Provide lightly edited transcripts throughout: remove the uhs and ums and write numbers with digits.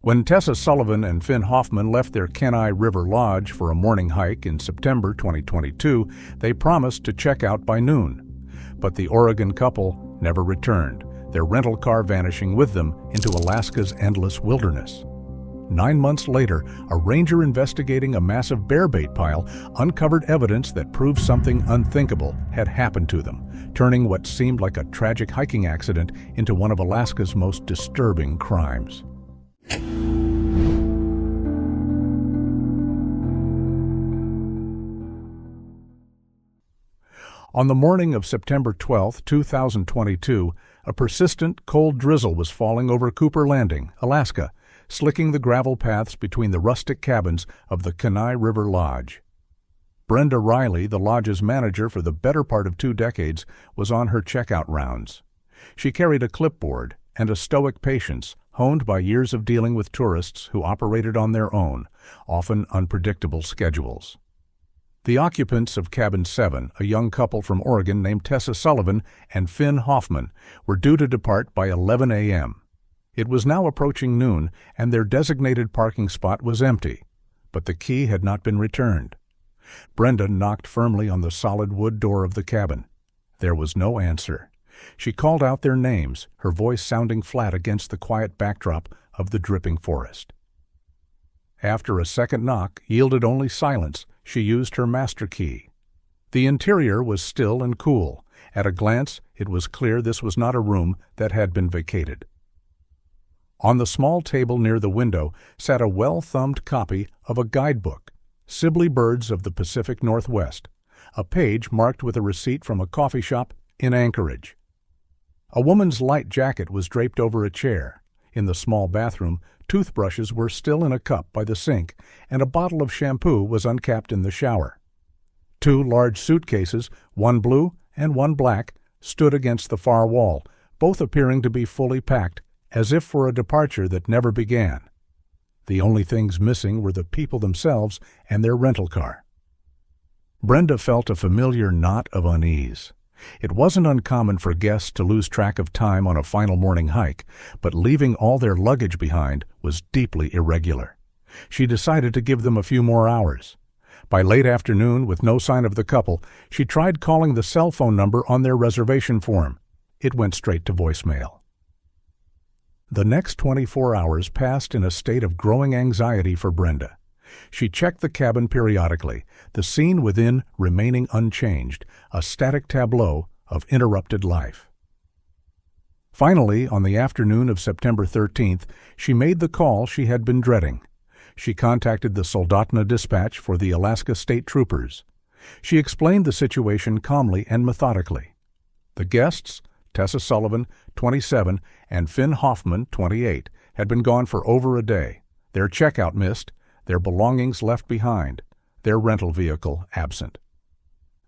When Tessa Sullivan and Finn Hoffman left their Kenai River Lodge for a morning hike in September 2022, they promised to check out by noon. But the Oregon couple never returned, their rental car vanishing with them into Alaska's endless wilderness. 9 months later, a ranger investigating a massive bear bait pile uncovered evidence that proved something unthinkable had happened to them, turning what seemed like a tragic hiking accident into one of Alaska's most disturbing crimes. On the morning of September 12, 2022, a persistent, cold drizzle was falling over Cooper Landing, Alaska, slicking the gravel paths between the rustic cabins of the Kenai River Lodge. Brenda Riley, the lodge's manager for the better part of 2 decades, was on her checkout rounds. She carried a clipboard and a stoic patience honed by years of dealing with tourists who operated on their own, often unpredictable schedules. The occupants of Cabin 7, a young couple from Oregon named Tessa Sullivan and Finn Hoffman, were due to depart by 11 a.m. It was now approaching noon, and their designated parking spot was empty, but the key had not been returned. Brenda knocked firmly on the solid wood door of the cabin. There was no answer. She called out their names, her voice sounding flat against the quiet backdrop of the dripping forest. After a second knock yielded only silence, she used her master key. The interior was still and cool. At a glance, it was clear this was not a room that had been vacated. On the small table near the window sat a well-thumbed copy of a guidebook, Sibley Birds of the Pacific Northwest, a page marked with a receipt from a coffee shop in Anchorage. A woman's light jacket was draped over a chair. In the small bathroom, toothbrushes were still in a cup by the sink, and a bottle of shampoo was uncapped in the shower. 2 large suitcases, one blue and one black, stood against the far wall, both appearing to be fully packed, as if for a departure that never began. The only things missing were the people themselves and their rental car. Brenda felt a familiar knot of unease. It wasn't uncommon for guests to lose track of time on a final morning hike, but leaving all their luggage behind was deeply irregular. She decided to give them a few more hours. By late afternoon, with no sign of the couple, she tried calling the cell phone number on their reservation form. It went straight to voicemail. The next 24 hours passed in a state of growing anxiety for Brenda. She checked the cabin periodically, the scene within remaining unchanged, a static tableau of interrupted life. Finally, on the afternoon of September 13th, she made the call she had been dreading. She contacted the Soldotna Dispatch for the Alaska State Troopers. She explained the situation calmly and methodically. The guests, Tessa Sullivan, 27, and Finn Hoffman, 28, had been gone for over a day, their checkout missed, their belongings left behind, their rental vehicle absent.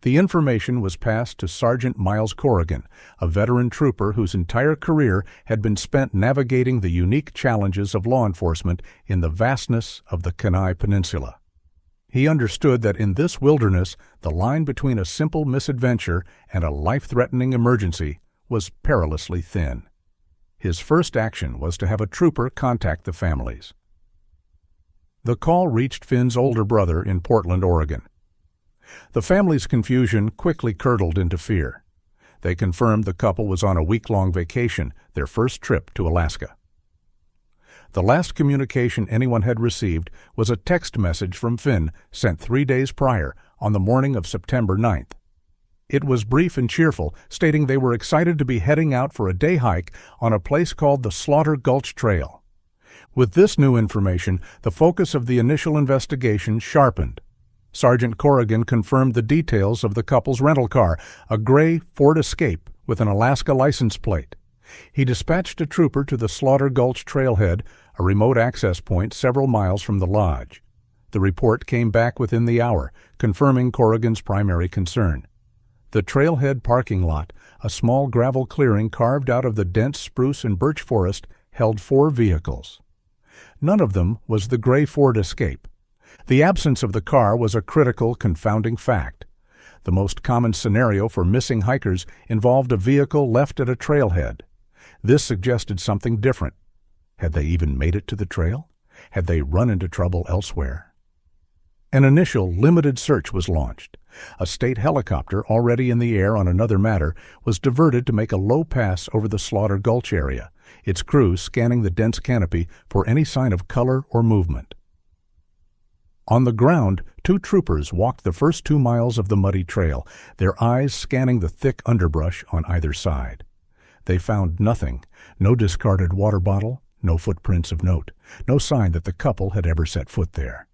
The information was passed to Sergeant Miles Corrigan, a veteran trooper whose entire career had been spent navigating the unique challenges of law enforcement in the vastness of the Kenai Peninsula. He understood that in this wilderness, the line between a simple misadventure and a life-threatening emergency was perilously thin. His first action was to have a trooper contact the families. The call reached Finn's older brother in Portland, Oregon. The family's confusion quickly curdled into fear. They confirmed the couple was on a week-long vacation, their first trip to Alaska. The last communication anyone had received was a text message from Finn sent 3 days prior, on the morning of September 9th. It was brief and cheerful, stating they were excited to be heading out for a day hike on a place called the Slaughter Gulch Trail. With this new information, the focus of the initial investigation sharpened. Sergeant Corrigan confirmed the details of the couple's rental car, a gray Ford Escape with an Alaska license plate. He dispatched a trooper to the Slaughter Gulch trailhead, a remote access point several miles from the lodge. The report came back within the hour, confirming Corrigan's primary concern. The trailhead parking lot, a small gravel clearing carved out of the dense spruce and birch forest, held 4 vehicles. None of them was the gray Ford Escape. The absence of the car was a critical, confounding fact. The most common scenario for missing hikers involved a vehicle left at a trailhead. This suggested something different. Had they even made it to the trail? Had they run into trouble elsewhere? An initial limited search was launched. A state helicopter, already in the air on another matter, was diverted to make a low pass over the Slaughter Gulch area, its crew scanning the dense canopy for any sign of color or movement. On the ground, 2 troopers walked the first 2 miles of the muddy trail, their eyes scanning the thick underbrush on either side. They found nothing, no discarded water bottle, no footprints of note, no sign that the couple had ever set foot there.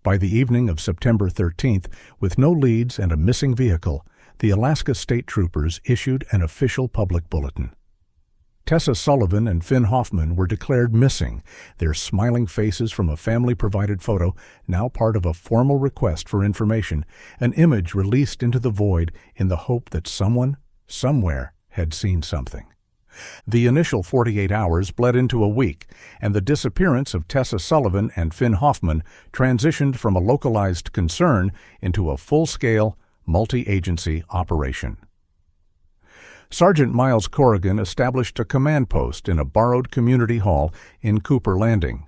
By the evening of September 13th, with no leads and a missing vehicle, the Alaska State Troopers issued an official public bulletin. Tessa Sullivan and Finn Hoffman were declared missing, their smiling faces from a family-provided photo now part of a formal request for information, an image released into the void in the hope that someone, somewhere, had seen something. The initial 48 hours bled into a week, and the disappearance of Tessa Sullivan and Finn Hoffman transitioned from a localized concern into a full-scale, multi-agency operation. Sergeant Miles Corrigan established a command post in a borrowed community hall in Cooper Landing,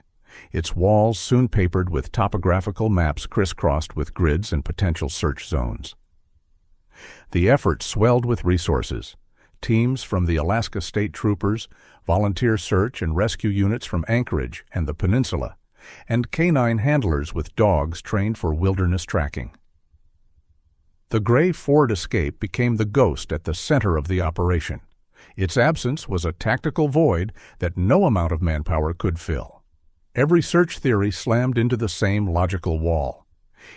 its walls soon papered with topographical maps crisscrossed with grids and potential search zones. The effort swelled with resources. Teams from the Alaska State Troopers, volunteer search and rescue units from Anchorage and the peninsula, and canine handlers with dogs trained for wilderness tracking. The gray Ford Escape became the ghost at the center of the operation. Its absence was a tactical void that no amount of manpower could fill. Every search theory slammed into the same logical wall.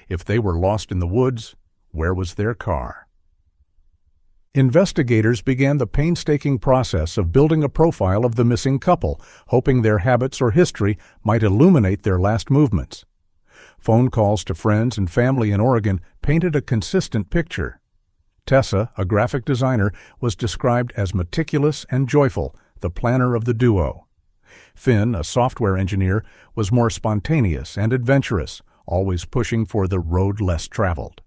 If they were lost in the woods, where was their car? Investigators began the painstaking process of building a profile of the missing couple, hoping their habits or history might illuminate their last movements. Phone calls to friends and family in Oregon painted a consistent picture. Tessa, a graphic designer, was described as meticulous and joyful, the planner of the duo. Finn, a software engineer, was more spontaneous and adventurous, always pushing for the road less traveled.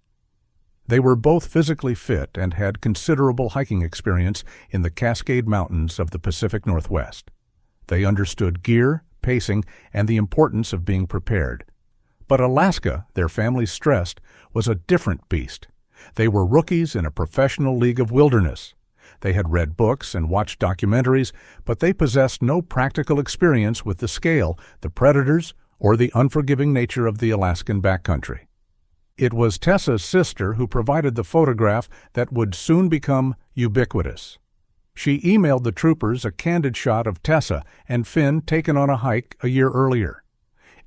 They were both physically fit and had considerable hiking experience in the Cascade Mountains of the Pacific Northwest. They understood gear, pacing, and the importance of being prepared. But Alaska, their families stressed, was a different beast. They were rookies in a professional league of wilderness. They had read books and watched documentaries, but they possessed no practical experience with the scale, the predators, or the unforgiving nature of the Alaskan backcountry. It was Tessa's sister who provided the photograph that would soon become ubiquitous. She emailed the troopers a candid shot of Tessa and Finn taken on a hike a year earlier.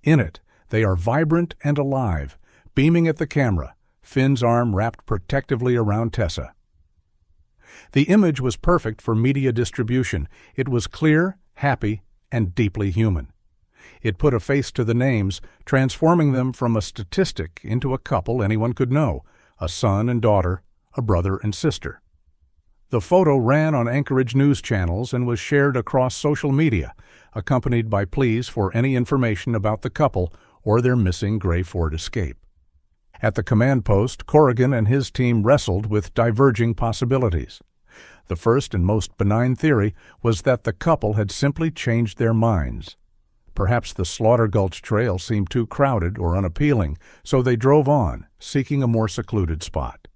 In it, they are vibrant and alive, beaming at the camera, Finn's arm wrapped protectively around Tessa. The image was perfect for media distribution. It was clear, happy, and deeply human. It put a face to the names, transforming them from a statistic into a couple anyone could know, a son and daughter, a brother and sister. The photo ran on Anchorage news channels and was shared across social media, accompanied by pleas for any information about the couple or their missing gray Ford Escape. At the command post, Corrigan and his team wrestled with diverging possibilities. The first and most benign theory was that the couple had simply changed their minds. Perhaps the Slaughter Gulch Trail seemed too crowded or unappealing, so they drove on, seeking a more secluded spot.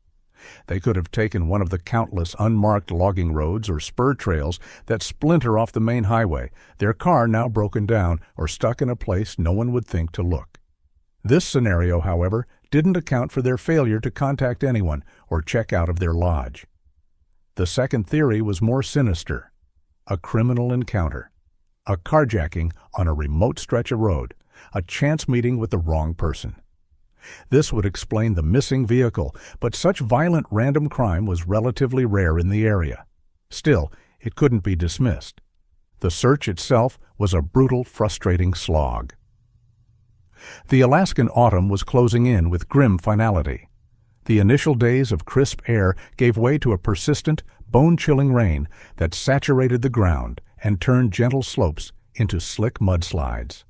They could have taken one of the countless unmarked logging roads or spur trails that splinter off the main highway, their car now broken down or stuck in a place no one would think to look. This scenario, however, didn't account for their failure to contact anyone or check out of their lodge. The second theory was more sinister: a criminal encounter, a carjacking on a remote stretch of road, a chance meeting with the wrong person. This would explain the missing vehicle, but such violent random crime was relatively rare in the area. Still, it couldn't be dismissed. The search itself was a brutal, frustrating slog. The Alaskan autumn was closing in with grim finality. The initial days of crisp air gave way to a persistent, bone-chilling rain that saturated the ground and turned gentle slopes into slick mudslides.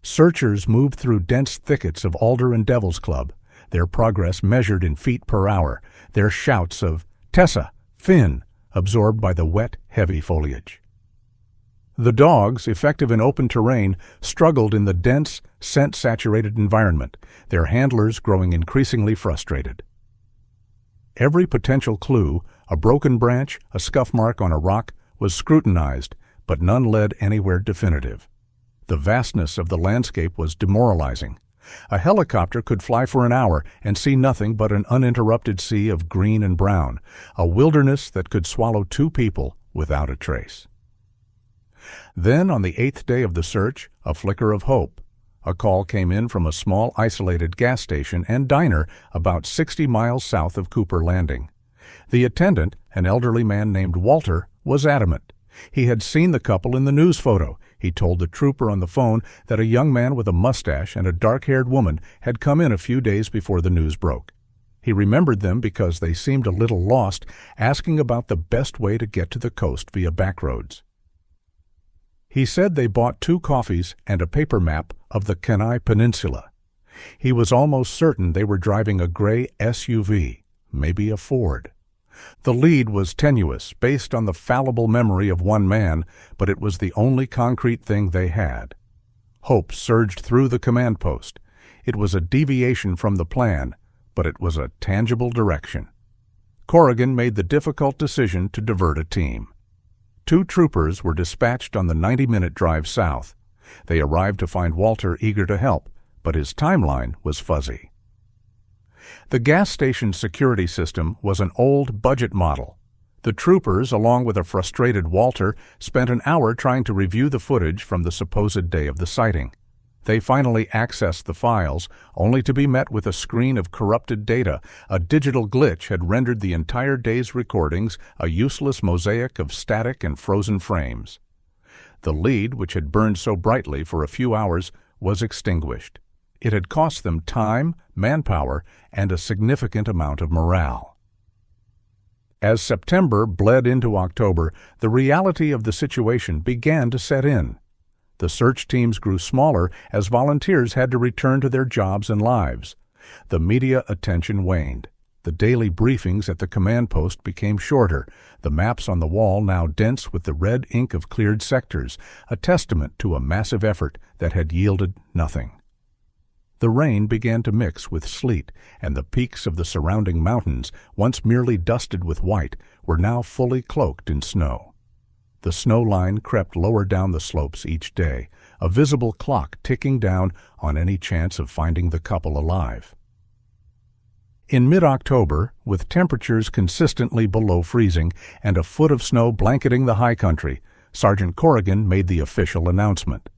Searchers moved through dense thickets of alder and devil's club, their progress measured in feet per hour, their shouts of "Tessa! Finn!" absorbed by the wet, heavy foliage. The dogs, effective in open terrain, struggled in the dense, scent-saturated environment, their handlers growing increasingly frustrated. Every potential clue, a broken branch, a scuff mark on a rock, was scrutinized, but none led anywhere definitive. The vastness of the landscape was demoralizing. A helicopter could fly for an hour and see nothing but an uninterrupted sea of green and brown, a wilderness that could swallow two people without a trace. Then, on the 8th day of the search, a flicker of hope. A call came in from a small isolated gas station and diner about 60 miles south of Cooper Landing. The attendant, an elderly man named Walter, was adamant. He had seen the couple in the news photo. He told the trooper on the phone that a young man with a mustache and a dark-haired woman had come in a few days before the news broke. He remembered them because they seemed a little lost, asking about the best way to get to the coast via back roads. He said they bought 2 coffees and a paper map of the Kenai Peninsula. He was almost certain they were driving a gray SUV, maybe a Ford. The lead was tenuous, based on the fallible memory of one man, but it was the only concrete thing they had. Hope surged through the command post. It was a deviation from the plan, but it was a tangible direction. Corrigan made the difficult decision to divert a team. 2 troopers were dispatched on the 90-minute drive south. They arrived to find Walter eager to help, but his timeline was fuzzy. The gas station security system was an old budget model. The troopers, along with a frustrated Walter, spent an hour trying to review the footage from the supposed day of the sighting. They finally accessed the files, only to be met with a screen of corrupted data. A digital glitch had rendered the entire day's recordings a useless mosaic of static and frozen frames. The lead, which had burned so brightly for a few hours, was extinguished. It had cost them time, manpower, and a significant amount of morale. As September bled into October, the reality of the situation began to set in. The search teams grew smaller as volunteers had to return to their jobs and lives. The media attention waned. The daily briefings at the command post became shorter, the maps on the wall now dense with the red ink of cleared sectors, a testament to a massive effort that had yielded nothing. The rain began to mix with sleet, and the peaks of the surrounding mountains, once merely dusted with white, were now fully cloaked in snow. The snow line crept lower down the slopes each day, a visible clock ticking down on any chance of finding the couple alive. In mid-October, with temperatures consistently below freezing and a foot of snow blanketing the high country, Sergeant Corrigan made the official announcement.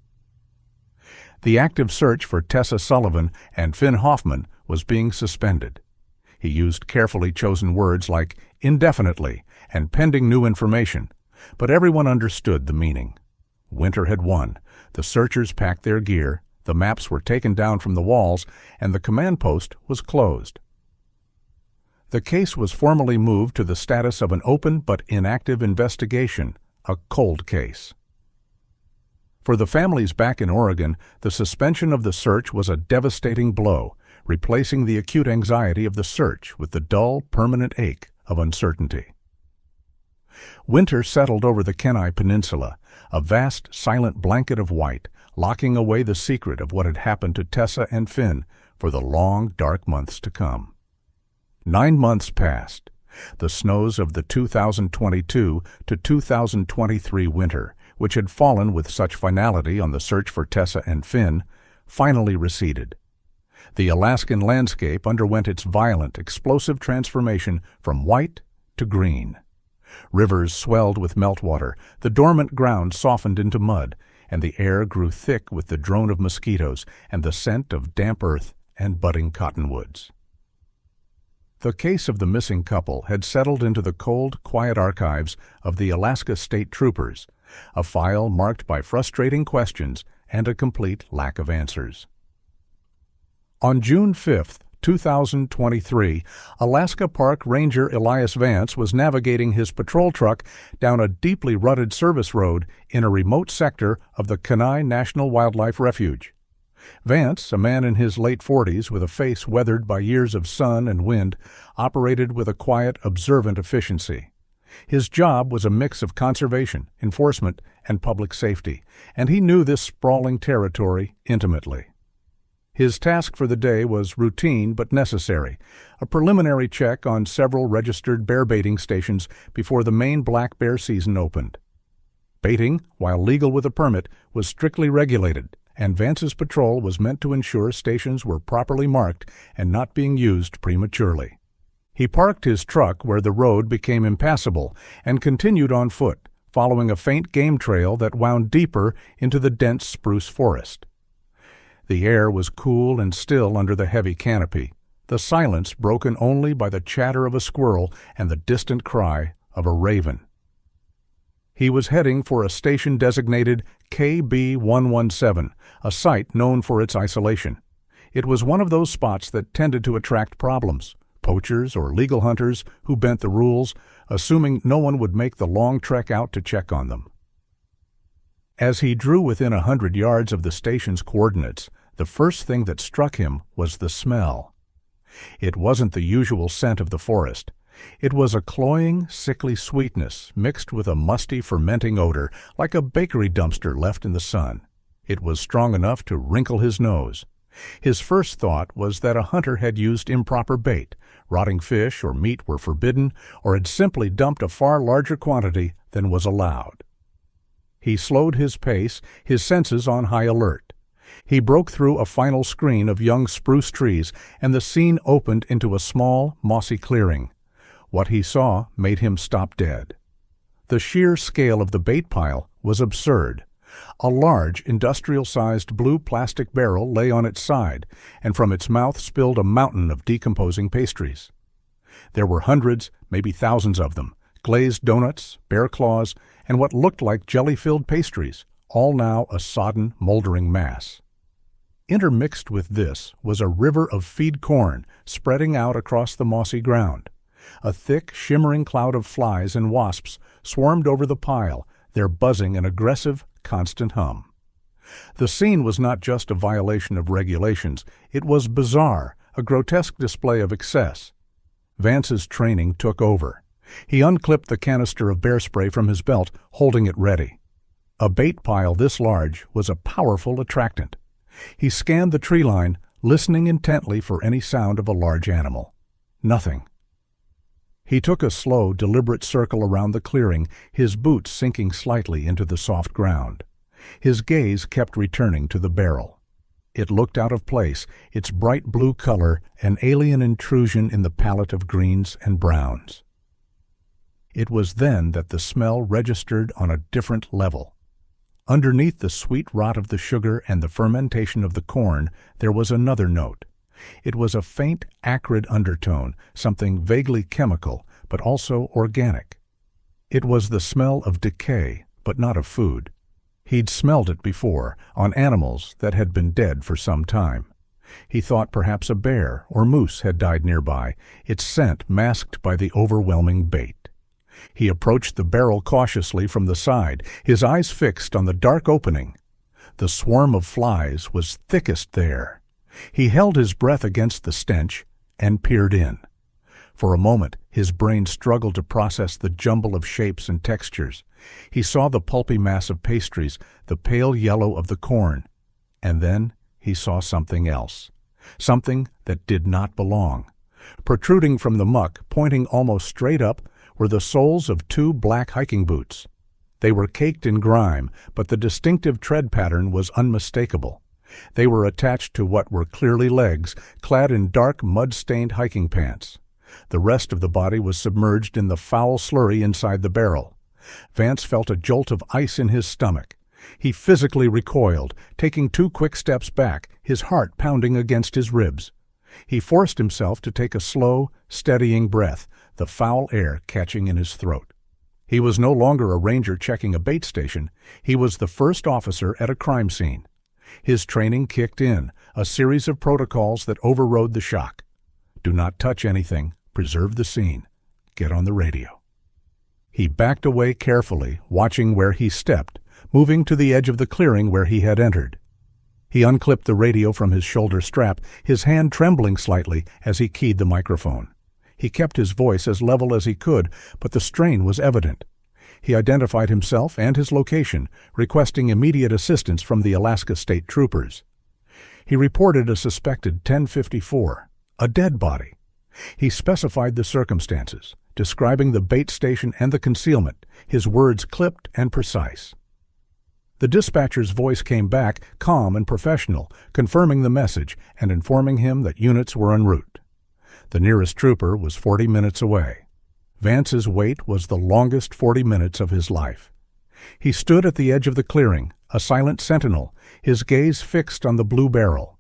The active search for Tessa Sullivan and Finn Hoffman was being suspended. He used carefully chosen words like indefinitely and pending new information, but everyone understood the meaning. Winter had won. The searchers packed their gear, the maps were taken down from the walls, and the command post was closed. The case was formally moved to the status of an open but inactive investigation, a cold case. For the families back in Oregon, the suspension of the search was a devastating blow, replacing the acute anxiety of the search with the dull, permanent ache of uncertainty. Winter settled over the Kenai Peninsula, a vast, silent blanket of white, locking away the secret of what had happened to Tessa and Finn for the long, dark months to come. 9 months passed. The snows of the 2022 to 2023 winter, which had fallen with such finality on the search for Tessa and Finn, finally receded. The Alaskan landscape underwent its violent, explosive transformation from white to green. Rivers swelled with meltwater, the dormant ground softened into mud, and the air grew thick with the drone of mosquitoes and the scent of damp earth and budding cottonwoods. The case of the missing couple had settled into the cold, quiet archives of the Alaska State Troopers, a file marked by frustrating questions and a complete lack of answers. On June 5, 2023, Alaska Park Ranger Elias Vance was navigating his patrol truck down a deeply rutted service road in a remote sector of the Kenai National Wildlife Refuge. Vance, a man in his late 40s with a face weathered by years of sun and wind, operated with a quiet, observant efficiency. His job was a mix of conservation, enforcement, and public safety, and he knew this sprawling territory intimately. His task for the day was routine but necessary, a preliminary check on several registered bear baiting stations before the main black bear season opened. Baiting, while legal with a permit, was strictly regulated, and Vance's patrol was meant to ensure stations were properly marked and not being used prematurely. He parked his truck where the road became impassable and continued on foot, following a faint game trail that wound deeper into the dense spruce forest. The air was cool and still under the heavy canopy, the silence broken only by the chatter of a squirrel and the distant cry of a raven. He was heading for a station designated KB-117, a site known for its isolation. It was one of those spots that tended to attract problems, poachers or legal hunters who bent the rules, assuming no one would make the long trek out to check on them. As he drew within 100 yards of the station's coordinates, the first thing that struck him was the smell. It wasn't the usual scent of the forest. It was a cloying, sickly sweetness mixed with a musty, fermenting odor, like a bakery dumpster left in the sun. It was strong enough to wrinkle his nose. His first thought was that a hunter had used improper bait, rotting fish or meat were forbidden, or had simply dumped a far larger quantity than was allowed. He slowed his pace, his senses on high alert. He broke through a final screen of young spruce trees, and the scene opened into a small, mossy clearing. What he saw made him stop dead. The sheer scale of the bait pile was absurd. A large, industrial-sized blue plastic barrel lay on its side, and from its mouth spilled a mountain of decomposing pastries. There were hundreds, maybe thousands of them, glazed donuts, bear claws, and what looked like jelly-filled pastries, all now a sodden, moldering mass. Intermixed with this was a river of feed corn spreading out across the mossy ground. A thick, shimmering cloud of flies and wasps swarmed over the pile, their buzzing an aggressive, constant hum. The scene was not just a violation of regulations, it was bizarre, a grotesque display of excess. Vance's training took over. He unclipped the canister of bear spray from his belt, holding it ready. A bait pile this large was a powerful attractant. He scanned the tree line, listening intently for any sound of a large animal. Nothing. He took a slow, deliberate circle around the clearing, his boots sinking slightly into the soft ground. His gaze kept returning to the barrel. It looked out of place, its bright blue color an alien intrusion in the palette of greens and browns. It was then that the smell registered on a different level. Underneath the sweet rot of the sugar and the fermentation of the corn, there was another note. It was a faint, acrid undertone, something vaguely chemical, but also organic. It was the smell of decay, but not of food. He'd smelled it before, on animals that had been dead for some time. He thought perhaps a bear or moose had died nearby, its scent masked by the overwhelming bait. He approached the barrel cautiously from the side, his eyes fixed on the dark opening. The swarm of flies was thickest there. He held his breath against the stench and peered in. For a moment, his brain struggled to process the jumble of shapes and textures. He saw the pulpy mass of pastries, the pale yellow of the corn, and then he saw something else, something that did not belong. Protruding from the muck, pointing almost straight up, were the soles of 2 black hiking boots. They were caked in grime, but the distinctive tread pattern was unmistakable. They were attached to what were clearly legs, clad in dark, mud-stained hiking pants. The rest of the body was submerged in the foul slurry inside the barrel. Vance felt a jolt of ice in his stomach. He physically recoiled, taking 2 quick steps back, his heart pounding against his ribs. He forced himself to take a slow, steadying breath, the foul air catching in his throat. He was no longer a ranger checking a bait station. He was the first officer at a crime scene. His training kicked in, a series of protocols that overrode the shock. Do not touch anything, preserve the scene, get on the radio. He backed away carefully, watching where he stepped, moving to the edge of the clearing where he had entered. He unclipped the radio from his shoulder strap, his hand trembling slightly as he keyed the microphone. He kept his voice as level as he could, but the strain was evident. He identified himself and his location, requesting immediate assistance from the Alaska State Troopers. He reported a suspected 1054, a dead body. He specified the circumstances, describing the bait station and the concealment, his words clipped and precise. The dispatcher's voice came back, calm and professional, confirming the message and informing him that units were en route. The nearest trooper was 40 minutes away. Vance's wait was the longest 40 minutes of his life. He stood at the edge of the clearing, a silent sentinel, his gaze fixed on the blue barrel.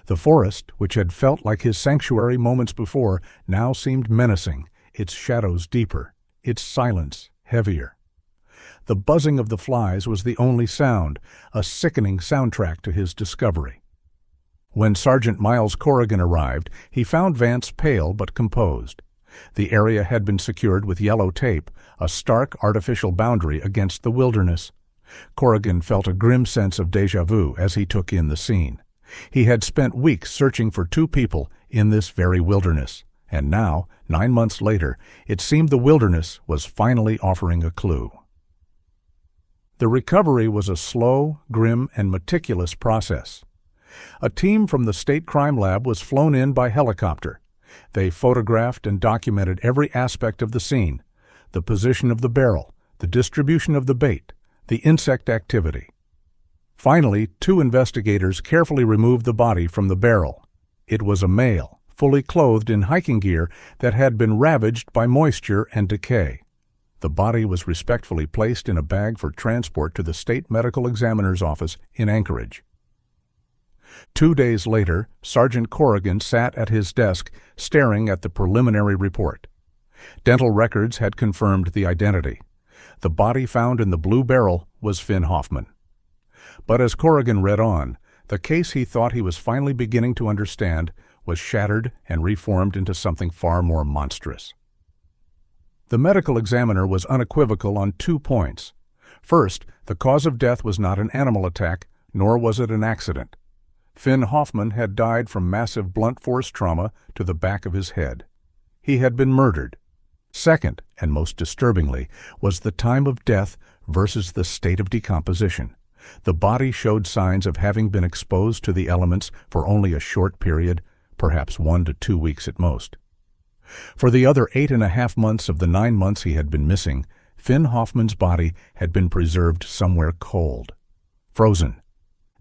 The forest, which had felt like his sanctuary moments before, now seemed menacing, its shadows deeper, its silence heavier. The buzzing of the flies was the only sound, a sickening soundtrack to his discovery. When Sergeant Miles Corrigan arrived, he found Vance pale but composed. The area had been secured with yellow tape, a stark artificial boundary against the wilderness. Corrigan felt a grim sense of déjà vu as he took in the scene. He had spent weeks searching for two people in this very wilderness, and now, 9 months later, it seemed the wilderness was finally offering a clue. The recovery was a slow, grim, and meticulous process. A team from the State Crime Lab was flown in by helicopter. They photographed and documented every aspect of the scene, the position of the barrel, the distribution of the bait, the insect activity. Finally, 2 investigators carefully removed the body from the barrel. It was a male, fully clothed in hiking gear that had been ravaged by moisture and decay. The body was respectfully placed in a bag for transport to the State Medical Examiner's office in Anchorage. 2 days later, Sergeant Corrigan sat at his desk, staring at the preliminary report. Dental records had confirmed the identity. The body found in the blue barrel was Finn Hoffman. But as Corrigan read on, the case he thought he was finally beginning to understand was shattered and reformed into something far more monstrous. The medical examiner was unequivocal on 2 points. First, the cause of death was not an animal attack, nor was it an accident. Finn Hoffman had died from massive blunt force trauma to the back of his head. He had been murdered. Second, and most disturbingly, was the time of death versus the state of decomposition. The body showed signs of having been exposed to the elements for only a short period, perhaps 1 to 2 weeks at most. For the other 8.5 months of the 9 months he had been missing, Finn Hoffman's body had been preserved somewhere cold, frozen.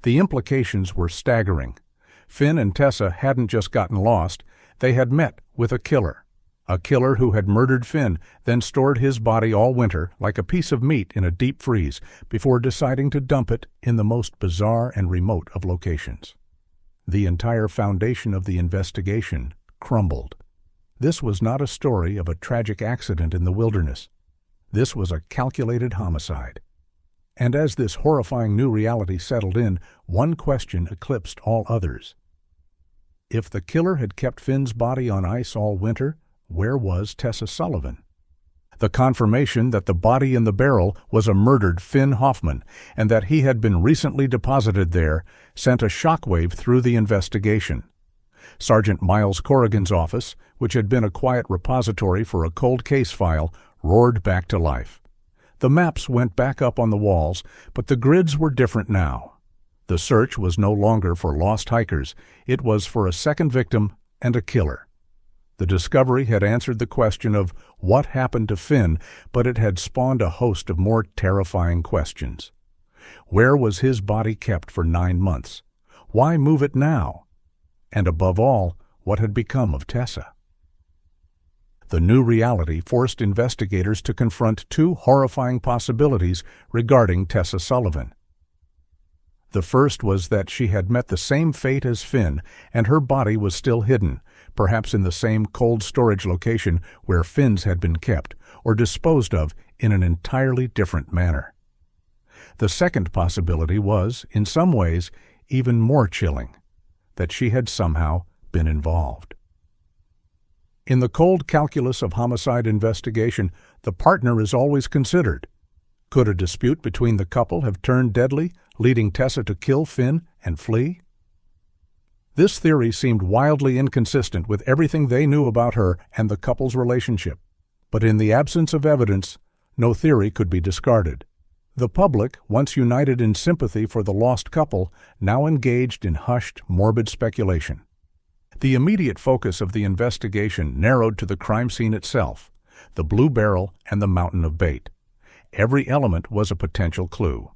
The implications were staggering. Finn and Tessa hadn't just gotten lost, they had met with a killer who had murdered Finn, then stored his body all winter like a piece of meat in a deep freeze before deciding to dump it in the most bizarre and remote of locations. The entire foundation of the investigation crumbled. This was not a story of a tragic accident in the wilderness. This was a calculated homicide. And as this horrifying new reality settled in, one question eclipsed all others. If the killer had kept Finn's body on ice all winter, where was Tessa Sullivan? The confirmation that the body in the barrel was a murdered Finn Hoffman and that he had been recently deposited there sent a shockwave through the investigation. Sergeant Miles Corrigan's office, which had been a quiet repository for a cold case file, roared back to life. The maps went back up on the walls, but the grids were different now. The search was no longer for lost hikers. It was for a second victim and a killer. The discovery had answered the question of what happened to Finn, but it had spawned a host of more terrifying questions. Where was his body kept for 9 months? Why move it now? And above all, what had become of Tessa? The new reality forced investigators to confront 2 horrifying possibilities regarding Tessa Sullivan. The first was that she had met the same fate as Finn, and her body was still hidden, perhaps in the same cold storage location where Finn's had been kept, or disposed of in an entirely different manner. The second possibility was, in some ways, even more chilling, that she had somehow been involved. In the cold calculus of homicide investigation, the partner is always considered. Could a dispute between the couple have turned deadly, leading Tessa to kill Finn and flee? This theory seemed wildly inconsistent with everything they knew about her and the couple's relationship. But in the absence of evidence, no theory could be discarded. The public, once united in sympathy for the lost couple, now engaged in hushed, morbid speculation. The immediate focus of the investigation narrowed to the crime scene itself, the blue barrel and the mountain of bait. Every element was a potential clue.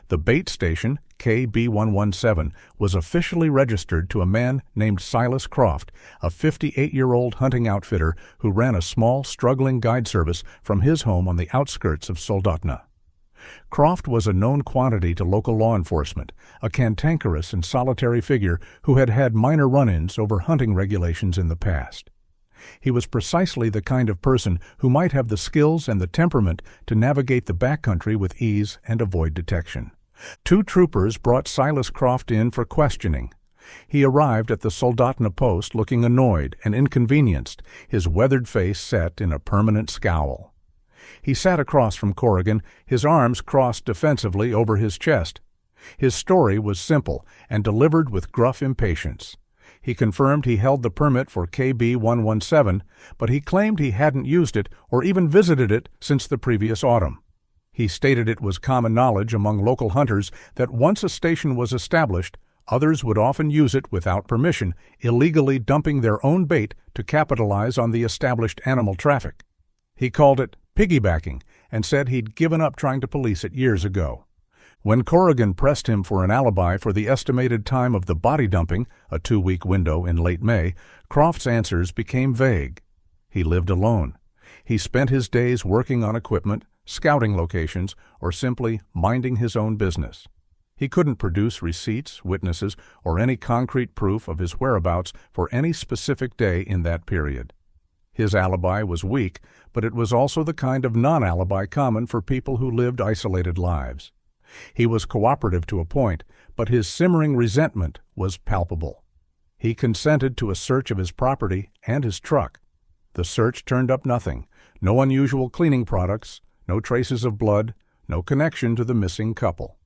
The bait station, KB117, was officially registered to a man named Silas Croft, a 58-year-old hunting outfitter who ran a small, struggling guide service from his home on the outskirts of Soldotna. Croft was a known quantity to local law enforcement, a cantankerous and solitary figure who had had minor run-ins over hunting regulations in the past. He was precisely the kind of person who might have the skills and the temperament to navigate the backcountry with ease and avoid detection. 2 troopers brought Silas Croft in for questioning. He arrived at the Soldotna post looking annoyed and inconvenienced, his weathered face set in a permanent scowl. He sat across from Corrigan, his arms crossed defensively over his chest. His story was simple and delivered with gruff impatience. He confirmed he held the permit for KB117, but he claimed he hadn't used it or even visited it since the previous autumn. He stated it was common knowledge among local hunters that once a station was established, others would often use it without permission, illegally dumping their own bait to capitalize on the established animal traffic. He called it piggybacking and said he'd given up trying to police it years ago. When Corrigan pressed him for an alibi for the estimated time of the body dumping, a 2-week window in late May, Croft's answers became vague. He lived alone. He spent his days working on equipment, scouting locations, or simply minding his own business. He couldn't produce receipts, witnesses, or any concrete proof of his whereabouts for any specific day in that period. His alibi was weak, but it was also the kind of non-alibi common for people who lived isolated lives. He was cooperative to a point, but his simmering resentment was palpable. He consented to a search of his property and his truck. The search turned up nothing, no unusual cleaning products, no traces of blood, no connection to the missing couple.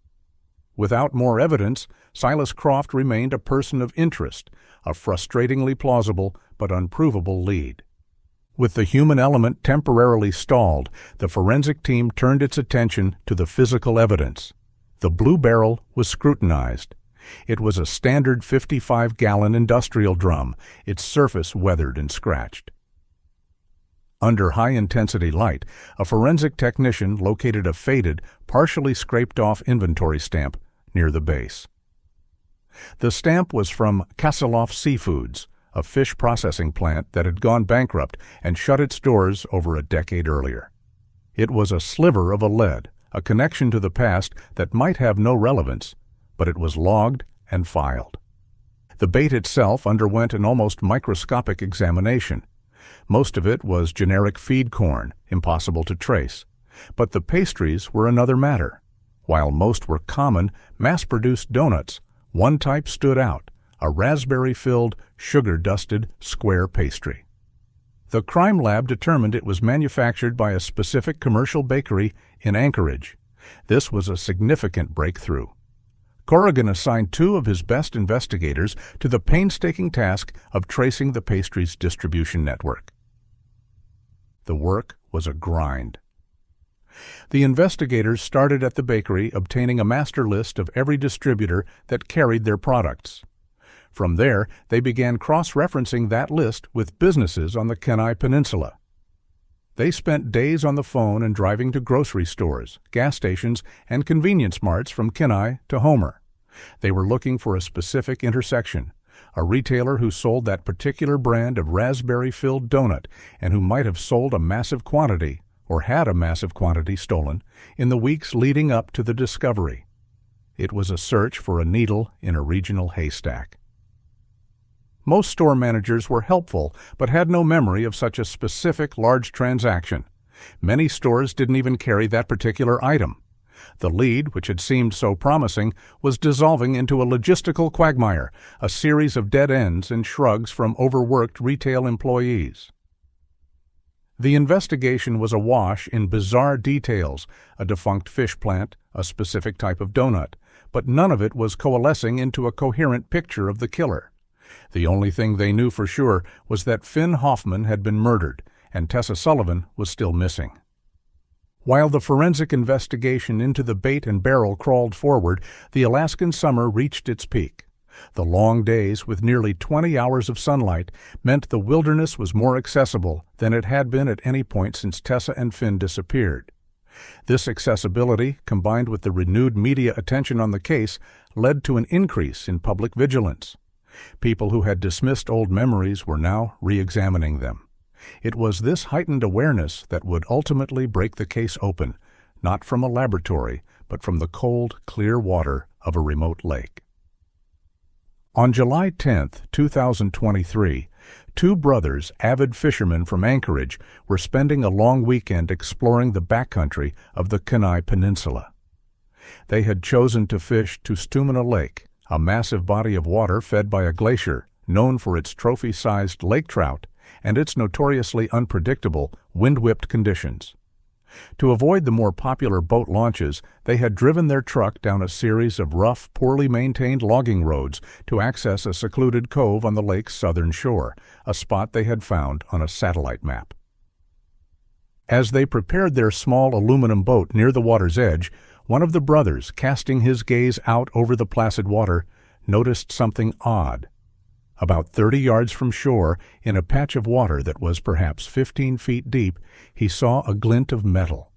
Without more evidence, Silas Croft remained a person of interest, a frustratingly plausible but unprovable lead. With the human element temporarily stalled, the forensic team turned its attention to the physical evidence. The blue barrel was scrutinized. It was a standard 55-gallon industrial drum, its surface weathered and scratched. Under high-intensity light, a forensic technician located a faded, partially scraped-off inventory stamp near the base. The stamp was from Kasseloff Seafoods, a fish processing plant that had gone bankrupt and shut its doors over a decade earlier. It was a sliver of a lead, a connection to the past that might have no relevance, but it was logged and filed. The bait itself underwent an almost microscopic examination. Most of it was generic feed corn, impossible to trace. But the pastries were another matter. While most were common, mass-produced donuts, one type stood out, a raspberry-filled, sugar-dusted square pastry. The crime lab determined it was manufactured by a specific commercial bakery in Anchorage. This was a significant breakthrough. Corrigan assigned 2 of his best investigators to the painstaking task of tracing the pastry's distribution network. The work was a grind. The investigators started at the bakery, obtaining a master list of every distributor that carried their products. From there, they began cross-referencing that list with businesses on the Kenai Peninsula. They spent days on the phone and driving to grocery stores, gas stations, and convenience marts from Kenai to Homer. They were looking for a specific intersection, a retailer who sold that particular brand of raspberry-filled donut and who might have sold a massive quantity, or had a massive quantity stolen, in the weeks leading up to the discovery. It was a search for a needle in a regional haystack. Most store managers were helpful, but had no memory of such a specific large transaction. Many stores didn't even carry that particular item. The lead, which had seemed so promising, was dissolving into a logistical quagmire, a series of dead ends and shrugs from overworked retail employees. The investigation was awash in bizarre details, a defunct fish plant, a specific type of donut, but none of it was coalescing into a coherent picture of the killer. The only thing they knew for sure was that Finn Hoffman had been murdered, and Tessa Sullivan was still missing. While the forensic investigation into the bait and barrel crawled forward, the Alaskan summer reached its peak. The long days, with nearly 20 hours of sunlight, meant the wilderness was more accessible than it had been at any point since Tessa and Finn disappeared. This accessibility, combined with the renewed media attention on the case, led to an increase in public vigilance. People who had dismissed old memories were now re-examining them. It was this heightened awareness that would ultimately break the case open, not from a laboratory, but from the cold, clear water of a remote lake. On July 10, 2023, two brothers, avid fishermen from Anchorage, were spending a long weekend exploring the backcountry of the Kenai Peninsula. They had chosen to fish Tustumena Lake, a massive body of water fed by a glacier known for its trophy-sized lake trout and its notoriously unpredictable, wind-whipped conditions. To avoid the more popular boat launches, they had driven their truck down a series of rough, poorly maintained logging roads to access a secluded cove on the lake's southern shore, a spot they had found on a satellite map. As they prepared their small aluminum boat near the water's edge, one of the brothers, casting his gaze out over the placid water, noticed something odd. About 30 yards from shore, in a patch of water that was perhaps 15 feet deep, he saw a glint of metal.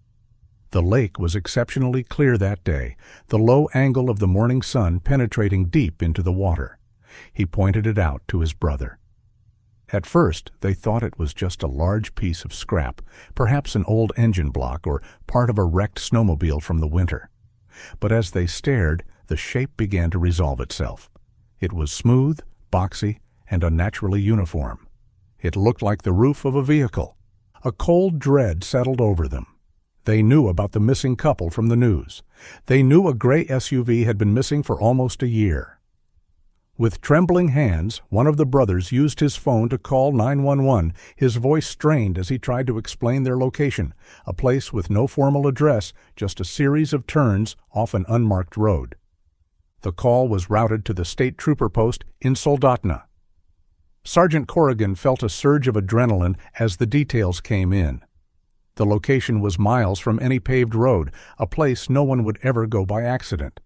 The lake was exceptionally clear that day, the low angle of the morning sun penetrating deep into the water. He pointed it out to his brother. At first, they thought it was just a large piece of scrap, perhaps an old engine block or part of a wrecked snowmobile from the winter. But as they stared, the shape began to resolve itself. It was smooth, boxy, and unnaturally uniform. It looked like the roof of a vehicle. A cold dread settled over them. They knew about the missing couple from the news. They knew a gray SUV had been missing for almost a year. With trembling hands, one of the brothers used his phone to call 911, his voice strained as he tried to explain their location, a place with no formal address, just a series of turns off an unmarked road. The call was routed to the state trooper post in Soldotna. Sergeant Corrigan felt a surge of adrenaline as the details came in. The location was miles from any paved road, a place no one would ever go by accident.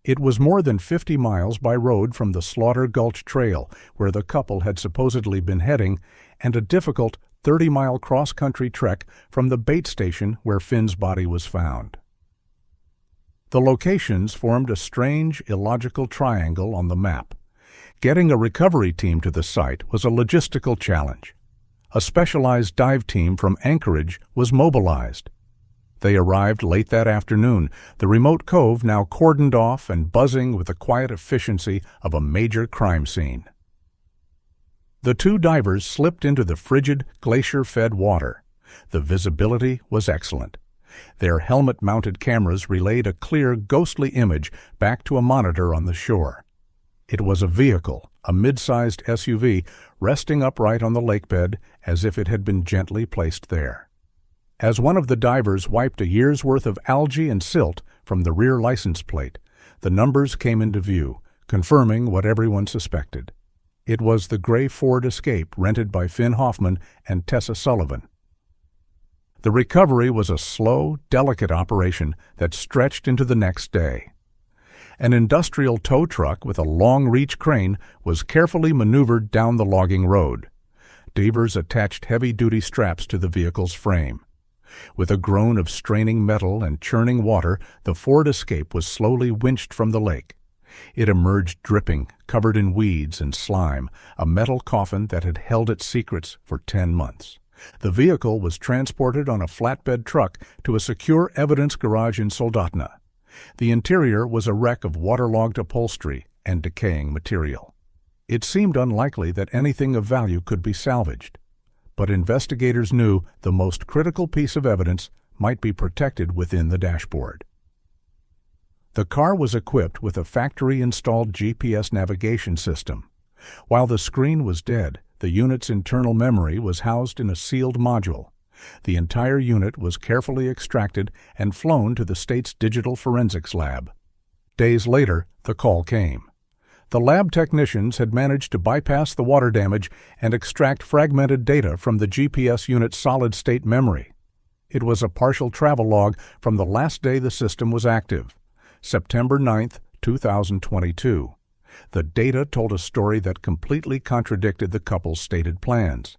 It was more than 50 miles by road from the Slaughter Gulch Trail, where the couple had supposedly been heading, and a difficult 30-mile cross-country trek from the bait station where Finn's body was found. The locations formed a strange, illogical triangle on the map. Getting a recovery team to the site was a logistical challenge. A specialized dive team from Anchorage was mobilized. They arrived late that afternoon, the remote cove now cordoned off and buzzing with the quiet efficiency of a major crime scene. The two divers slipped into the frigid, glacier-fed water. The visibility was excellent. Their helmet-mounted cameras relayed a clear, ghostly image back to a monitor on the shore. It was a vehicle, a mid-sized SUV, resting upright on the lakebed as if it had been gently placed there. As one of the divers wiped a year's worth of algae and silt from the rear license plate, the numbers came into view, confirming what everyone suspected. It was the gray Ford Escape rented by Finn Hoffman and Tessa Sullivan. The recovery was a slow, delicate operation that stretched into the next day. An industrial tow truck with a long-reach crane was carefully maneuvered down the logging road. Divers attached heavy-duty straps to the vehicle's frame. With a groan of straining metal and churning water, the Ford Escape was slowly winched from the lake. It emerged dripping, covered in weeds and slime, a metal coffin that had held its secrets for 10 months. The vehicle was transported on a flatbed truck to a secure evidence garage in Soldotna. The interior was a wreck of waterlogged upholstery and decaying material. It seemed unlikely that anything of value could be salvaged, but investigators knew the most critical piece of evidence might be protected within the dashboard. The car was equipped with a factory-installed GPS navigation system. While the screen was dead, the unit's internal memory was housed in a sealed module. The entire unit was carefully extracted and flown to the state's digital forensics lab. Days later, the call came. The lab technicians had managed to bypass the water damage and extract fragmented data from the GPS unit's solid-state memory. It was a partial travel log from the last day the system was active, September 9, 2022. The data told a story that completely contradicted the couple's stated plans.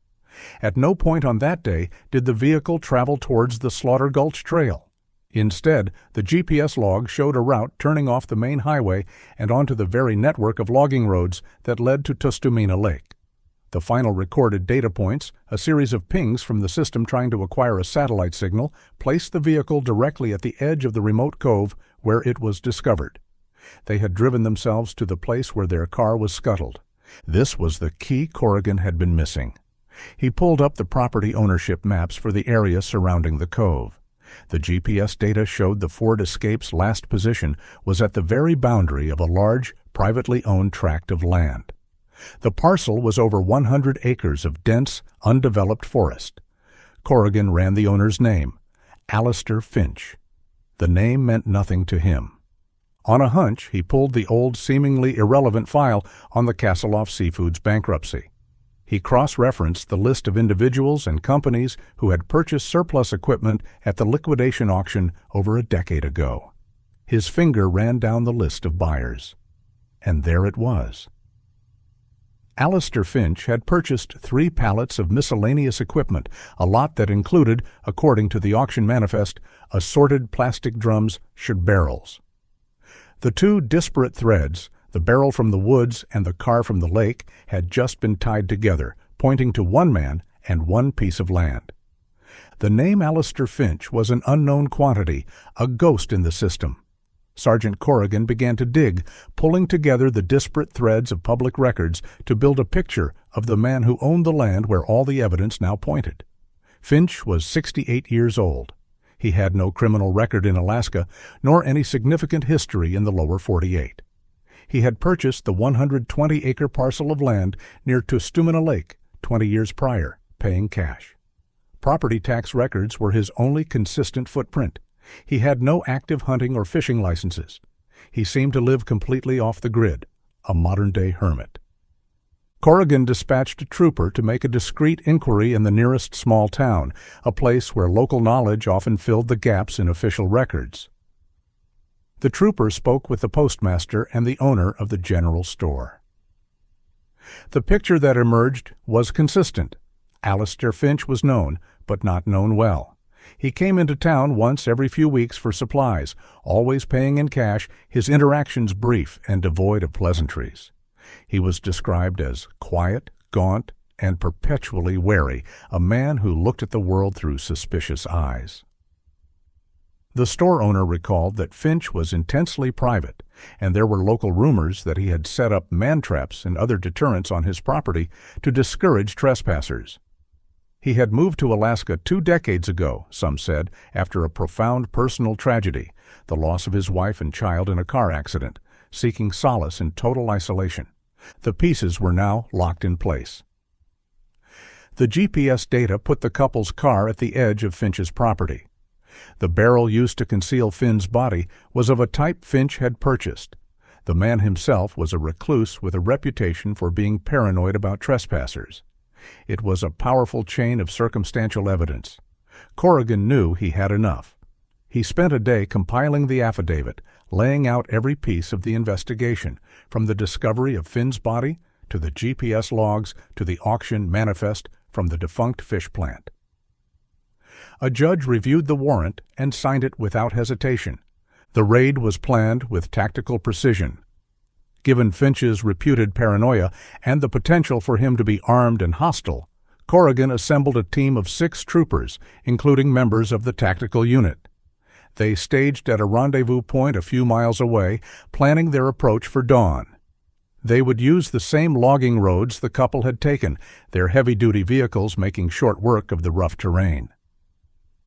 At no point on that day did the vehicle travel towards the Slaughter Gulch Trail. Instead, the GPS log showed a route turning off the main highway and onto the very network of logging roads that led to Tustumena Lake. The final recorded data points, a series of pings from the system trying to acquire a satellite signal, placed the vehicle directly at the edge of the remote cove where it was discovered. They had driven themselves to the place where their car was scuttled. This was the key Corrigan had been missing. He pulled up the property ownership maps for the area surrounding the cove. The GPS data showed the Ford Escape's last position was at the very boundary of a large, privately owned tract of land. The parcel was over 100 acres of dense, undeveloped forest. Corrigan ran the owner's name, Alistair Finch. The name meant nothing to him. On a hunch, he pulled the old, seemingly irrelevant file on the Castleoff Seafoods bankruptcy. He cross-referenced the list of individuals and companies who had purchased surplus equipment at the liquidation auction over a decade ago. His finger ran down the list of buyers. And there it was. Alistair Finch had purchased 3 pallets of miscellaneous equipment, a lot that included, according to the auction manifest, assorted plastic drums, barrels. The 2 disparate threads, the barrel from the woods and the car from the lake, had just been tied together, pointing to one man and one piece of land. The name Alistair Finch was an unknown quantity, a ghost in the system. Sergeant Corrigan began to dig, pulling together the disparate threads of public records to build a picture of the man who owned the land where all the evidence now pointed. Finch was 68 years old. He had no criminal record in Alaska, nor any significant history in the lower 48. He had purchased the 120-acre parcel of land near Tustumena Lake 20 years prior, paying cash. Property tax records were his only consistent footprint. He had no active hunting or fishing licenses. He seemed to live completely off the grid, a modern-day hermit. Corrigan dispatched a trooper to make a discreet inquiry in the nearest small town, a place where local knowledge often filled the gaps in official records. The trooper spoke with the postmaster and the owner of the general store. The picture that emerged was consistent. Alistair Finch was known, but not known well. He came into town once every few weeks for supplies, always paying in cash, his interactions brief and devoid of pleasantries. He was described as quiet, gaunt, and perpetually wary, a man who looked at the world through suspicious eyes. The store owner recalled that Finch was intensely private, and there were local rumors that he had set up man-traps and other deterrents on his property to discourage trespassers. He had moved to Alaska 2 decades ago, some said, after a profound personal tragedy, the loss of his wife and child in a car accident, seeking solace in total isolation. The pieces were now locked in place. The GPS data put the couple's car at the edge of Finch's property. The barrel used to conceal Finn's body was of a type Finch had purchased. The man himself was a recluse with a reputation for being paranoid about trespassers. It was a powerful chain of circumstantial evidence. Corrigan knew he had enough. He spent a day compiling the affidavit, laying out every piece of the investigation, from the discovery of Finn's body to the GPS logs to the auction manifest from the defunct fish plant. A judge reviewed the warrant and signed it without hesitation. The raid was planned with tactical precision. Given Finch's reputed paranoia and the potential for him to be armed and hostile, Corrigan assembled a team of 6 troopers, including members of the tactical unit. They staged at a rendezvous point a few miles away, planning their approach for dawn. They would use the same logging roads the couple had taken, their heavy-duty vehicles making short work of the rough terrain.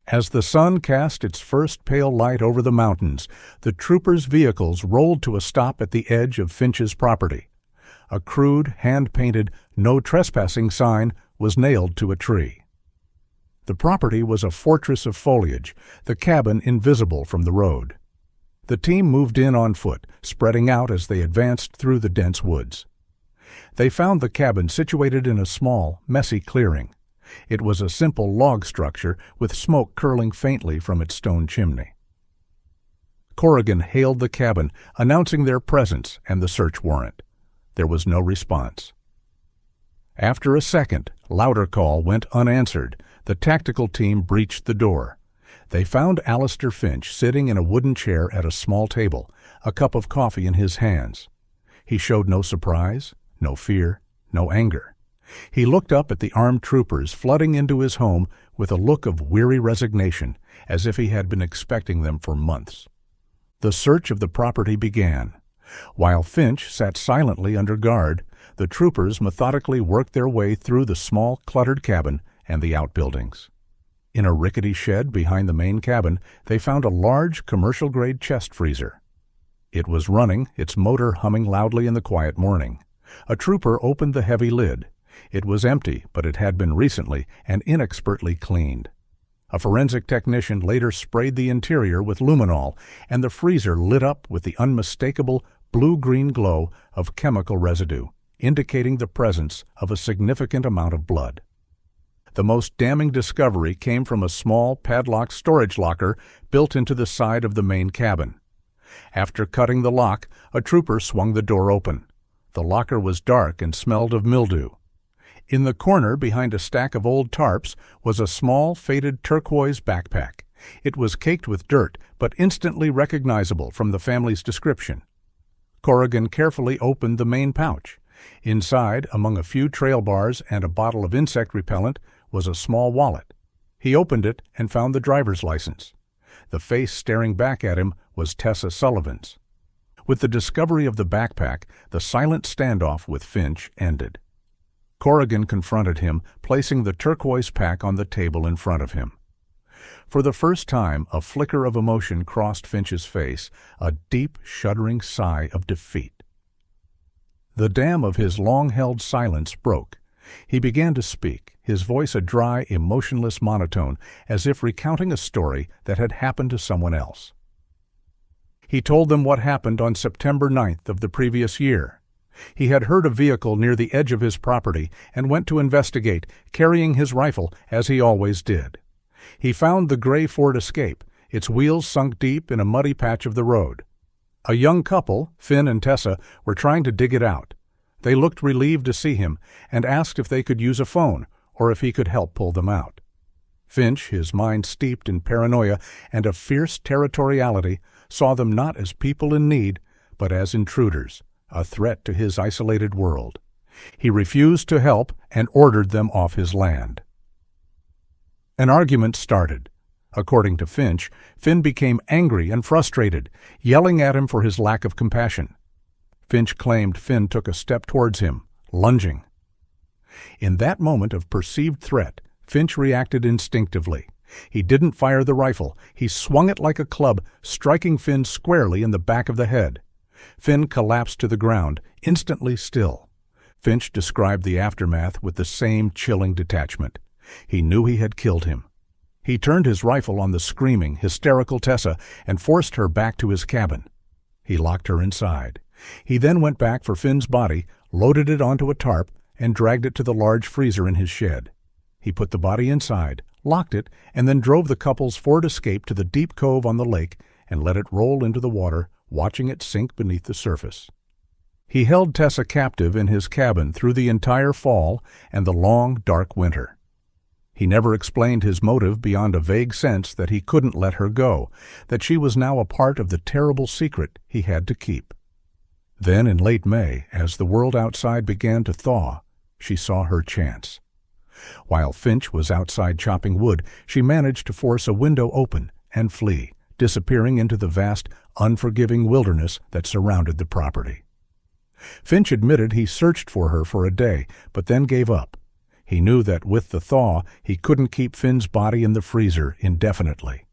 As the sun cast its first pale light over the mountains, the troopers' vehicles rolled to a stop at the edge of Finch's property. A crude, hand-painted, "No Trespassing" sign was nailed to a tree. The property was a fortress of foliage, the cabin invisible from the road. The team moved in on foot, spreading out as they advanced through the dense woods. They found the cabin situated in a small, messy clearing. It was a simple log structure with smoke curling faintly from its stone chimney. Corrigan hailed the cabin, announcing their presence and the search warrant. There was no response. After a second, louder call went unanswered. The tactical team breached the door. They found Alistair Finch sitting in a wooden chair at a small table, a cup of coffee in his hands. He showed no surprise, no fear, no anger. He looked up at the armed troopers flooding into his home with a look of weary resignation, as if he had been expecting them for months. The search of the property began. While Finch sat silently under guard, the troopers methodically worked their way through the small, cluttered cabin and the outbuildings. In a rickety shed behind the main cabin, they found a large, commercial-grade chest freezer. It was running, its motor humming loudly in the quiet morning. A trooper opened the heavy lid. It was empty, but it had been recently and inexpertly cleaned. A forensic technician later sprayed the interior with luminol, and the freezer lit up with the unmistakable blue-green glow of chemical residue, indicating the presence of a significant amount of blood. The most damning discovery came from a small, padlocked storage locker built into the side of the main cabin. After cutting the lock, a trooper swung the door open. The locker was dark and smelled of mildew. In the corner, behind a stack of old tarps, was a small, faded turquoise backpack. It was caked with dirt, but instantly recognizable from the family's description. Corrigan carefully opened the main pouch. Inside, among a few trail bars and a bottle of insect repellent, was a small wallet. He opened it and found the driver's license. The face staring back at him was Tessa Sullivan's. With the discovery of the backpack, the silent standoff with Finch ended. Corrigan confronted him, placing the turquoise pack on the table in front of him. For the first time, a flicker of emotion crossed Finch's face, a deep, shuddering sigh of defeat. The dam of his long-held silence broke. He began to speak, his voice a dry, emotionless monotone, as if recounting a story that had happened to someone else. He told them what happened on September 9th of the previous year. He had heard a vehicle near the edge of his property and went to investigate, carrying his rifle, as he always did. He found the gray Ford Escape, its wheels sunk deep in a muddy patch of the road. A young couple, Finn and Tessa, were trying to dig it out. They looked relieved to see him and asked if they could use a phone or if he could help pull them out. Finch, his mind steeped in paranoia and a fierce territoriality, saw them not as people in need, but as intruders, a threat to his isolated world. He refused to help and ordered them off his land. An argument started. According to Finch, Finn became angry and frustrated, yelling at him for his lack of compassion. Finch claimed Finn took a step towards him, lunging. In that moment of perceived threat, Finch reacted instinctively. He didn't fire the rifle. He swung it like a club, striking Finn squarely in the back of the head. Finn collapsed to the ground, instantly still. Finch described the aftermath with the same chilling detachment. He knew he had killed him. He turned his rifle on the screaming, hysterical Tessa and forced her back to his cabin. He locked her inside. He then went back for Finn's body, loaded it onto a tarp, and dragged it to the large freezer in his shed. He put the body inside, locked it, and then drove the couple's Ford Escape to the deep cove on the lake and let it roll into the water, watching it sink beneath the surface. He held Tessa captive in his cabin through the entire fall and the long, dark winter. He never explained his motive beyond a vague sense that he couldn't let her go, that she was now a part of the terrible secret he had to keep. Then in late May, as the world outside began to thaw, she saw her chance. While Finch was outside chopping wood, she managed to force a window open and flee, disappearing into the vast, unforgiving wilderness that surrounded the property. Finch admitted he searched for her for a day, but then gave up. He knew that with the thaw, he couldn't keep Finn's body in the freezer indefinitely.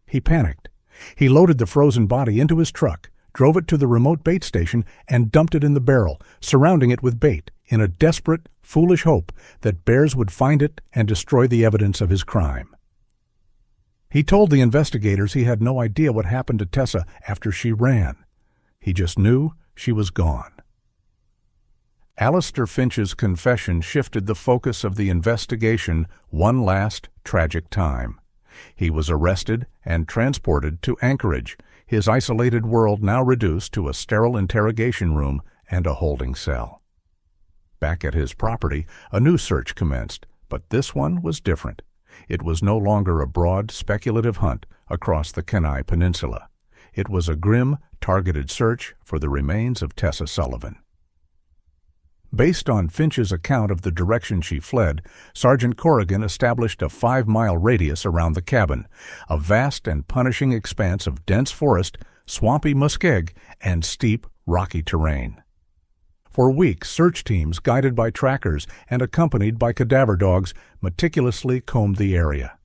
He panicked. He loaded the frozen body into his truck, drove it to the remote bait station, and dumped it in the barrel, surrounding it with bait, in a desperate, foolish hope that bears would find it and destroy the evidence of his crime. He told the investigators he had no idea what happened to Tessa after she ran. He just knew she was gone. Alistair Finch's confession shifted the focus of the investigation one last tragic time. He was arrested and transported to Anchorage, his isolated world now reduced to a sterile interrogation room and a holding cell. Back at his property, a new search commenced, but this one was different. It was no longer a broad, speculative hunt across the Kenai Peninsula. It was a grim, targeted search for the remains of Tessa Sullivan. Based on Finch's account of the direction she fled, Sergeant Corrigan established a 5-mile radius around the cabin, a vast and punishing expanse of dense forest, swampy muskeg, and steep, rocky terrain. For weeks, search teams, guided by trackers and accompanied by cadaver dogs, meticulously combed the area.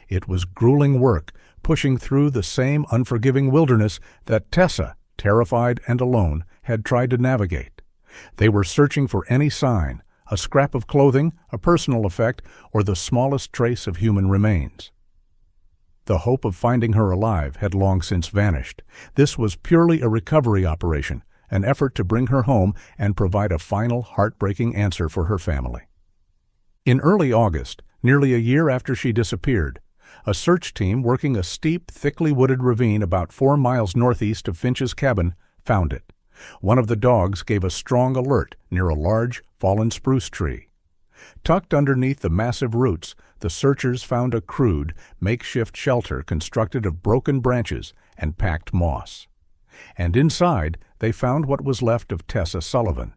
It was grueling work, pushing through the same unforgiving wilderness that Tessa, terrified and alone, had tried to navigate. They were searching for any sign, a scrap of clothing, a personal effect, or the smallest trace of human remains. The hope of finding her alive had long since vanished. This was purely a recovery operation, an effort to bring her home and provide a final, heartbreaking answer for her family. In early August, nearly a year after she disappeared, a search team working a steep, thickly wooded ravine about 4 miles northeast of Finch's cabin found it. One of the dogs gave a strong alert near a large, fallen spruce tree. Tucked underneath the massive roots, the searchers found a crude, makeshift shelter constructed of broken branches and packed moss. And inside, they found what was left of Tessa Sullivan.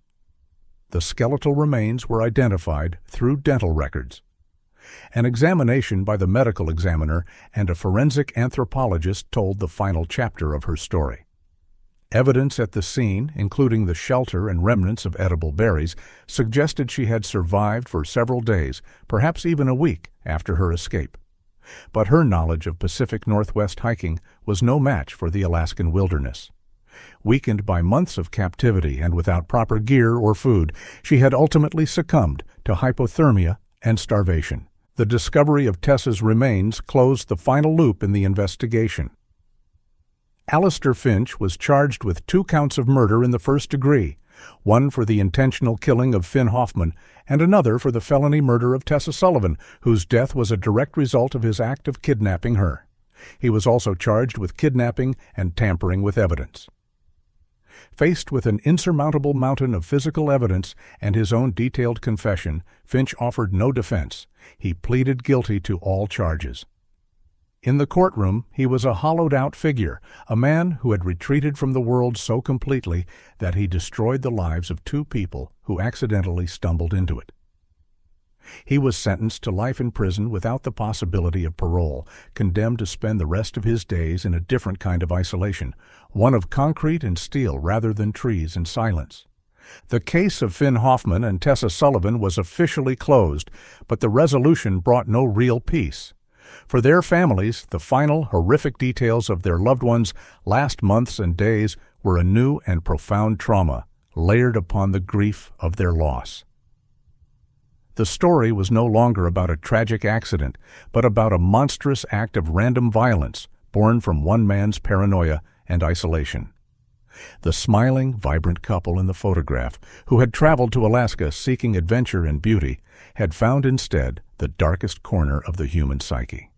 The skeletal remains were identified through dental records. An examination by the medical examiner and a forensic anthropologist told the final chapter of her story. Evidence at the scene, including the shelter and remnants of edible berries, suggested she had survived for several days, perhaps even a week, after her escape. But her knowledge of Pacific Northwest hiking was no match for the Alaskan wilderness. Weakened by months of captivity and without proper gear or food, she had ultimately succumbed to hypothermia and starvation. The discovery of Tessa's remains closed the final loop in the investigation. Alistair Finch was charged with 2 counts of murder in the first degree, one for the intentional killing of Finn Hoffman and another for the felony murder of Tessa Sullivan, whose death was a direct result of his act of kidnapping her. He was also charged with kidnapping and tampering with evidence. Faced with an insurmountable mountain of physical evidence and his own detailed confession, Finch offered no defense. He pleaded guilty to all charges. In the courtroom, he was a hollowed-out figure, a man who had retreated from the world so completely that he destroyed the lives of 2 people who accidentally stumbled into it. He was sentenced to life in prison without the possibility of parole, condemned to spend the rest of his days in a different kind of isolation, one of concrete and steel rather than trees and silence. The case of Finn Hoffman and Tessa Sullivan was officially closed, but the resolution brought no real peace. For their families, the final, horrific details of their loved ones' last months and days were a new and profound trauma, layered upon the grief of their loss. The story was no longer about a tragic accident, but about a monstrous act of random violence born from one man's paranoia and isolation. The smiling, vibrant couple in the photograph, who had traveled to Alaska seeking adventure and beauty, had found instead the darkest corner of the human psyche.